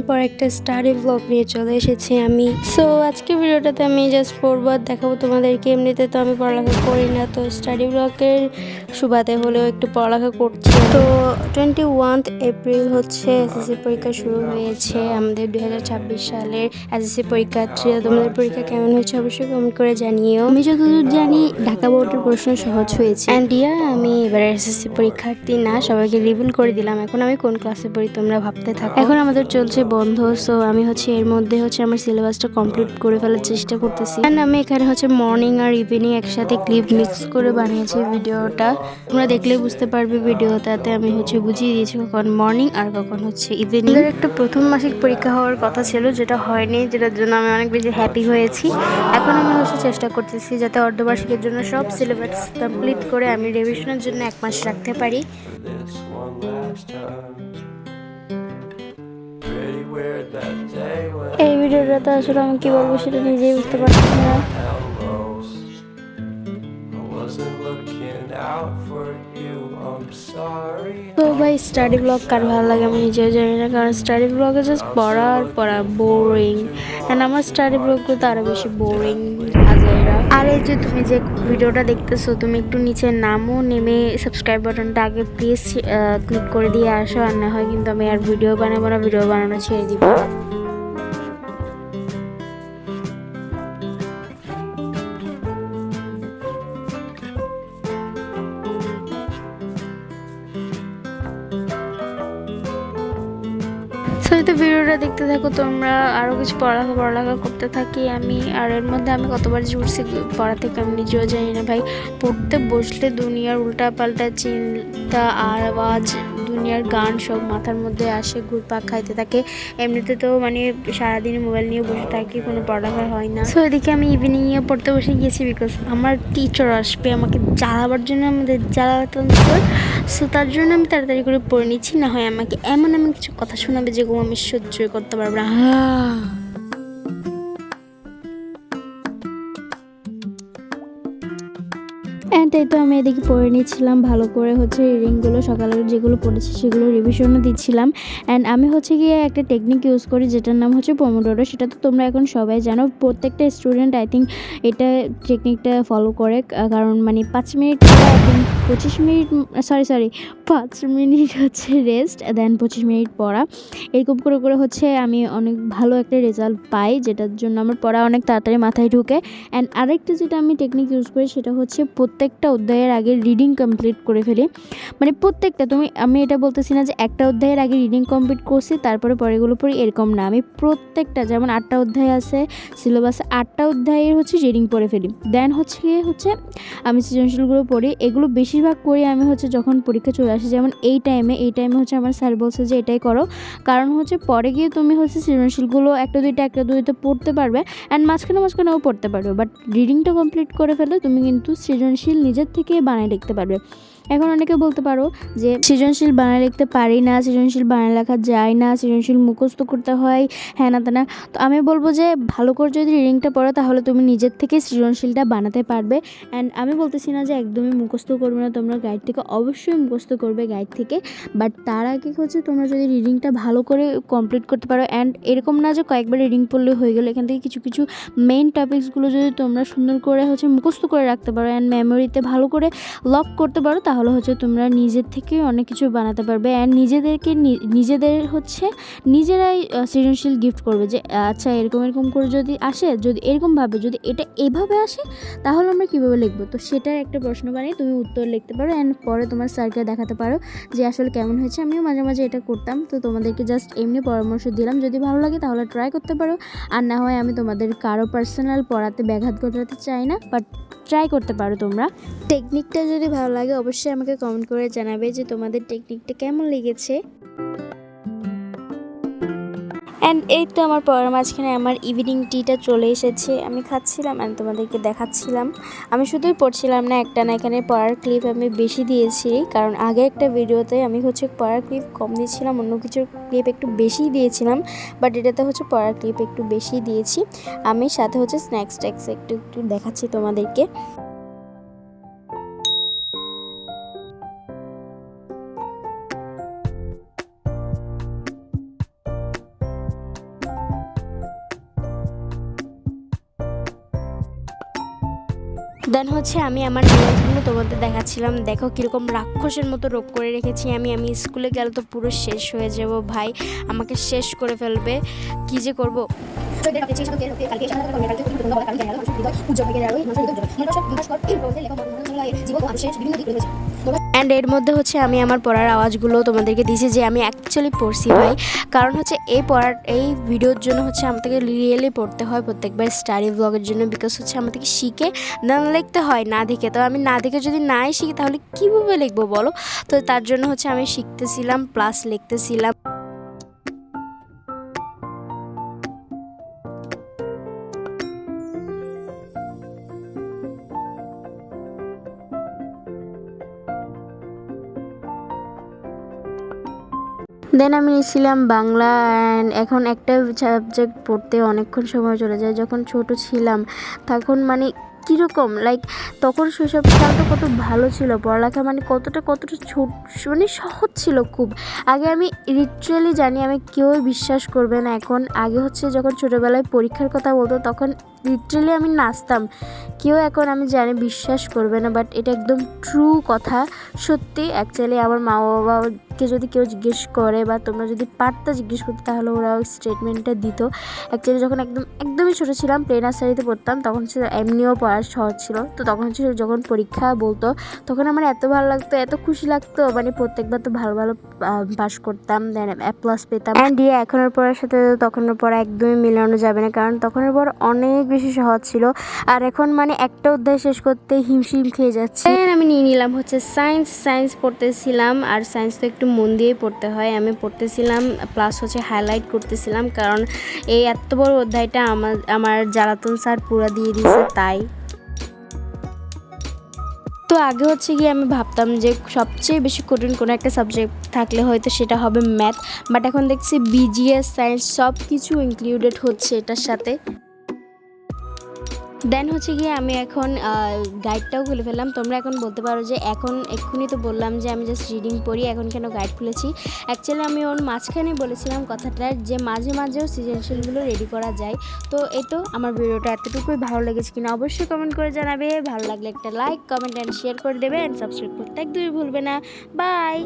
পর একটা study blog নিয়ে চলে এসেছি আমি। সো আজকে ভিডিওটাতে আমি জাস্ট পড়বো আর দেখাবো তোমাদেরকে। এমনিতে তো আমি পড়ালেখা করি না, তো স্টাডি ব্লগের সুবাদে হলেও একটু পড়ালেখা করছি। তো 21 এপ্রিল হচ্ছে এসএসসি পরীক্ষা শুরু হয়েছে আমাদের 2026 সালের এসএসসি পরীক্ষার্থীরা। তোমাদের পরীক্ষা কেমন হয়েছে অবশ্যই কমেন্ট করে জানিও। আমি যতদূর জানি ঢাকা বোর্ডের প্রশ্ন সহজ হয়েছে। অ্যান্ড আমি এবার এসএসসি পরীক্ষার্থী না, সবাইকে রিভিল করে দিলাম। এখন আমি কোন ক্লাসে পড়ি তোমরা ভাবতে থাকো। এখন আমাদের চলছে বন্ধ, সো আমি এর মধ্যে আমার সিলেবাসটা কমপ্লিট করে ফেলার চেষ্টা করতেছি। অ্যান্ড আমি এখানে মর্নিং আর ইভিনিং একসাথে ক্লিপ মিক্স করে বানিয়েছি ভিডিওটা। তোমরা দেখলেই বুঝতে পারবে ভিডিওটাতে আমি বুঝিয়ে দিয়েছি কখন মর্নিং আর কখন ইভিনিং। আমাদের একটা প্রথম মাসিক পরীক্ষা হওয়ার কথা ছিল, যেটা হয়নি, যেটার জন্য আমি অনেক বেশি হ্যাপি হয়েছি। এখন আমি চেষ্টা করতেছি যাতে অর্ধবার্ষিকের জন্য সব সিলেবাস কমপ্লিট করে আমি রিভিশনের জন্য 1 মাস রাখতে পারি। এই ভিডিওটাতে আসলে আমি কি বলবো সেটা নিজেই বুঝতে পারছি না। তো ভাই স্টাডি ব্লগ কার ভালো লাগে আমি নিজেও জানি না, কারণ স্টাডি ব্লগে জাস্ট পড়া আর পড়া, বোরিং। অ্যান্ড আমার স্টাডি ব্লগগুলো তো আরও বেশি বোরিং হাজাইরা। আর এই যে তুমি যে ভিডিওটা দেখতেছো, তুমি একটু নিচে নামো, নেমে সাবস্ক্রাইব বাটনটা আগে প্লিজ ক্লিক করে দিয়ে আসো, আর না হয় কিন্তু আমি আর ভিডিও বানাবো না, ভিডিও বানানো ছেড়ে দিব। তো ভিডিওটা দেখতে থাকো তোমরা, আরও কিছু পড়ালেখা করতে থাকি আমি। আর এর মধ্যে আমি কতবার যে উঠছি পড়া থেকে আমি নিজেও জানি না ভাই। পড়তে বসলে দুনিয়ার উল্টা পাল্টা চিন্তা আর আওয়াজ, দুনিয়ার গান সব মাথার মধ্যে আসে, ঘুরপাক খাইতে থাকে। এমনিতে তো সারাদিনে মোবাইল নিয়ে বসে থাকি, কোনো পড়ালেখা হয় না। সো এদিকে আমি ইভিনিংয়ে পড়তে বসে গিয়েছি, বিকজ আমার টিচার আসবে আমাকে জ্বালাবার জন্য, আমাদের জ্বালাতন স্যার। সো তার জন্য আমি তাড়াতাড়ি করে পড়ে নিচ্ছি, না হয় আমাকে এমন কিছু কথা শোনাবে যেগুলো আমি সহ্যই করতে পারবো না। অ্যান্ড এই তো আমি এদিকে পড়ে নিচ্ছিলাম ভালো করে রিডিংগুলো, সকালের যেগুলো পড়েছি সেগুলো রিভিশনও দিচ্ছিলাম। অ্যান্ড আমি গিয়ে একটা টেকনিক ইউজ করি যেটার নাম পোমোডোরো। সেটা তো তোমরা এখন সবাই জানো, প্রত্যেকটা স্টুডেন্ট আই থিঙ্ক এটা টেকনিকটা ফলো করে। কারণ 5 minute 25 minute, sorry 5 minute rest, then 25 minute পড়া। এরকম করে আমি অনেক ভালো একটা রেজাল্ট পাই, যেটার জন্য আমার পড়া অনেক তাড়াতাড়ি মাথায় ঢুকে। অ্যান্ড আরেকটা যেটা আমি টেকনিক ইউজ করি সেটা প্রত্যেকটা অধ্যায়ের আগে রিডিং কমপ্লিট করে ফেলি। প্রত্যেকটা, আমি এটা বলতেছি না যে একটা অধ্যায়ের আগে রিডিং কমপ্লিট করছি তারপরে পরেগুলো পড়ি, এরকম না। আমি প্রত্যেকটা, যেমন 8টা অধ্যায় আছে সিলেবাসে, 8টা অধ্যায়ের রিডিং পড়ে ফেলি। দেন আমি সৃজনশীলগুলো পড়ি। এগুলো বেশিরভাগ করি আমি যখন পরীক্ষা চলে আসে, যেমন এই টাইমে আমার স্যার বলছে যে এটাই করো, কারণ পরে গিয়ে তুমি সৃজনশীলগুলো একটা দুইটা পড়তে পারবে, অ্যান্ড মাঝখানেও পড়তে পারবে। বাট রিডিংটা কমপ্লিট করে ফেলে তুমি কিন্তু সৃজনশীল নিজের থেকে বানায় লিখতে পারবে। এখন অনেকে বলতে পারো যে সৃজনশীল বানায় লিখতে পারি না, সৃজনশীল বানায় লেখা যায় না, সৃজনশীল মুখস্থ করতে হয়, হ্যাঁ না তা না। তো আমি বলবো যে ভালো করে যদি রিডিংটা পড়ো তাহলে তুমি নিজের থেকে সৃজনশীলটা বানাতে পারবে। অ্যান্ড আমি বলতেছি না যে একদমই মুখস্থ করবে না, তোমরা গাইড থেকে অবশ্যই মুখস্থ করবে, গাইড থেকে। বাট তার আগে তোমরা যদি রিডিংটা ভালো করে কমপ্লিট করতে পারো, অ্যান্ড এরকম না যে কয়েকবার রিডিং পড়লে হয়ে গেলো, এখান থেকে কিছু কিছু মেইন টপিকসগুলো যদি তোমরা সুন্দর করে মুখস্থ করে রাখতে পারো, অ্যান্ড মেমোরিতে ভালো করে লক করতে পারো, তাহলে তোমরা নিজের থেকে অনেক কিছু বানাতে পারবে। অ্যান্ড নিজেরাই সৃজনশীল গিফট করবে যে আচ্ছা এরকম করে যদি আসে, যদি এরকমভাবে, যদি এটা এভাবে আসে তাহলে আমরা কীভাবে লিখবো। তো সেটার একটা প্রশ্ন বানিয়ে তুমি উত্তর লিখতে পারো, অ্যান্ড পরে তোমার স্যারকে দেখাতে পারো যে আসলে কেমন হয়েছে। আমিও মাঝে মাঝে এটা করতাম, তো তোমাদেরকে জাস্ট এমনি পরামর্শ দিলাম। যদি ভালো লাগে তাহলে ট্রাই করতে পারো, আর না হয় আমি তোমাদের কারো পার্সোনাল পড়াতে ব্যাঘাত ঘটাতে চাই না, বাট ট্রাই করতে পারো তোমরা। টেকনিকটা যদি ভালো লাগে অবশ্যই আমাকে কমেন্ট করে জানাবে যে তোমাদের টেকনিকটা কেমন লেগেছে। অ্যান্ড এই তো আমার পড়ার মাঝখানে আমার ইভিনিং টিটা চলে এসেছে, আমি খাচ্ছিলাম অ্যান্ড তোমাদেরকে দেখাচ্ছিলাম। আমি শুধুই পড়ছিলাম না, একটা না, এখানে পড়ার ক্লিপ আমি বেশি দিয়েছি, কারণ আগে একটা ভিডিওতে আমি পড়ার ক্লিপ কম দিয়েছিলাম, অন্য কিছুর ক্লিপ একটু বেশি দিয়েছিলাম, বাট এটাতে পড়ার ক্লিপ একটু বেশি দিয়েছি। আমি সাথে স্ন্যাক্স ট্যাক্স একটু দেখাচ্ছি তোমাদেরকে। দেন হচ্ছে আমি আমার নেলসগুলো তোমাদের দেখাচ্ছিলাম, দেখো কীরকম রাক্ষসের মতো রোগ করে রেখেছি আমি স্কুলে গেলে তো পুরো শেষ হয়ে যাব ভাই, আমাকে শেষ করে ফেলবে, কী যে করবো। অ্যান্ড এর মধ্যে হচ্ছে আমি আমার পড়ার আওয়াজগুলো তোমাদেরকে দিয়েছি যে আমি অ্যাকচুয়ালি পড়ছি ভাই, কারণ হচ্ছে এই ভিডিওর জন্য হচ্ছে আমাদেরকে রিয়েলি পড়তে হয় প্রত্যেকবার স্টাডি ব্লগের জন্য, বিকজ হচ্ছে আমাদেরকে শিখে না লিখতে হয় না দেখে, তো আমি না দেখে যদি নাই শিখি তাহলে কীভাবে লিখবো বলো। তো তার জন্য হচ্ছে আমি শিখতেছিলাম প্লাস লিখতেছিলাম। দেন আমি নিয়েছিলাম বাংলা, অ্যান্ড এখন একটা সাবজেক্ট পড়তে অনেকক্ষণ সময় চলে যায়। যখন ছোট ছিলাম তখন মানে কীরকম লাইক তখন শৈশব কালটা কত ভালো ছিল, পড়ালেখা মানে কতটা ছোট মানে সহজ ছিল খুব। আগে আমি লিটারালি জানি আমি কেউ বিশ্বাস করবে না এখন, আগে হচ্ছে যখন ছোটোবেলায় পরীক্ষার কথা বলতো তখন লিটারালি আমি নাচতাম, কেউ এখন আমি জানি বিশ্বাস করবে না, বাট এটা একদম ট্রু কথা, সত্যি। অ্যাকচুয়ালি আমার মা বাবাকে যদি কেউ জিজ্ঞেস করে বা তোমরা যদি পারতে জিজ্ঞেস করতে তাহলে ওরা ওই স্টেটমেন্টটা দিত। অ্যাকচুয়ালি যখন একদমই ছোটো ছিলাম, প্লে নার্সারিতে পড়তাম, তখন হচ্ছে এমনিও পড়া সহজ ছিল, তো তখন হচ্ছে যখন পরীক্ষা বলতো তখন আমার এত ভালো লাগতো, এত খুশি লাগতো, মানে প্রত্যেকবার তো ভালো পাস করতাম, দেন A+ পেতাম। অ্যান্ড এখনের পড়ার সাথে তখনের পড়া একদমই মেলানো যাবে না, কারণ তখনের পড়া অনেক বেশি সহজ ছিল, আর এখন মানে একটা অধ্যায় শেষ করতে হিমশিম খেয়ে যাচ্ছে। আমি নিয়ে নিলাম হচ্ছে সায়েন্স পড়তেছিলাম, আর সায়েন্স তো একটু মন দিয়েই পড়তে হয়, আমি পড়তেছিলাম প্লাস হচ্ছে হাইলাইট করতেছিলাম, কারণ এই এত বড় অধ্যায়টা আমার জ্বালাতন স্যার পুরো দিয়ে দিয়েছে তাই। তো আগে হচ্ছে গিয়ে আমি ভাবতাম যে সবচেয়ে বেশি কঠিন কোনো একটা সাবজেক্ট থাকলে হয়তো সেটা হবে ম্যাথ, বাট এখন দেখছি BGS সায়েন্স সব কিছু ইনক্লুডেড হচ্ছে এটার সাথে। দেন হচ্ছে গিয়ে আমি এখন গাইডটাও খুলে ফেললাম। তোমরা এখন বলতে পারো যে এক্ষুনি তো বললাম যে আমি জাস্ট রিডিং পড়ি, এখন কেন গাইড খুলেছি। অ্যাকচুয়ালি আমি ওর মাঝখানেই বলেছিলাম কথাটা যে মাঝে মাঝেও সৃজনশীলগুলো রেডি করা যায়। তো এই তো আমার ভিডিওটা এতটুকুই, ভালো লেগেছে কিনা অবশ্যই কমেন্ট করে জানাবে, ভালো লাগলে একটা লাইক কমেন্ট অ্যান্ড শেয়ার করে দেবে, অ্যান্ড সাবস্ক্রাইব করতে একদমই ভুলবে না। বাই।